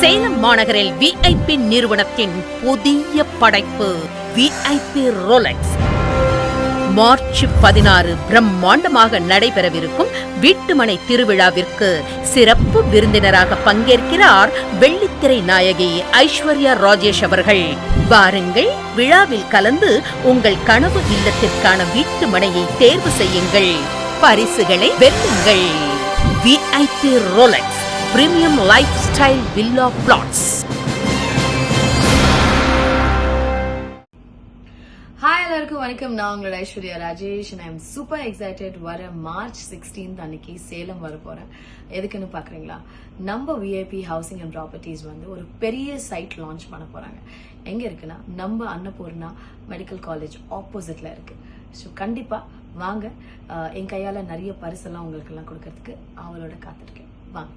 சேலம் மாநகரில் VIP நிறுவனத்தின் புதிய படைப்பு VIP ரோலெக்ஸ். மார்ச் 16 பிரம்மாண்டமாக நடைபெறவிருக்கும் வீட்டுமனை திருவிழாவிற்கு சிறப்பு விருந்தினராக பங்கேற்கிறார் வெள்ளித்திரை நாயகி ஐஸ்வர்யா ராஜேஷ் அவர்கள். வாருங்கள், விழாவில் கலந்து உங்கள் கனவு இல்லத்திற்கான வீட்டுமனையை தேர்வு செய்யுங்கள், பரிசுகளை வெல்லுங்கள். VIP Rolex premium lifestyle villa plots. Hi, எல்லாருக்கும் வணக்கம். நான் உங்களோட Aishwarya Rajesh. I am super excited. வர மார்ச் 16 அன்னைக்கு சேலம் வர போறேன். எதுக்குன்னு பாக்குறீங்களா? நம்ம VIP ஹவுசிங் அண்ட் ப்ராப்பர்ட்டிஸ் ஒரு பெரிய சைட் லான்ச் பண்ண போறாங்க. எங்க இருக்குன்னா, நம்ம அன்னபூர்ணா மெடிக்கல் காலேஜ் ஆப்போசிட்ல இருக்கு. ஸோ கண்டிப்பா வாங்க. என் கையால நிறைய பரிசெல்லாம் உங்களுக்கு எல்லாம் கொடுக்கறதுக்கு அவளோட காத்திருக்கேன். வாங்க.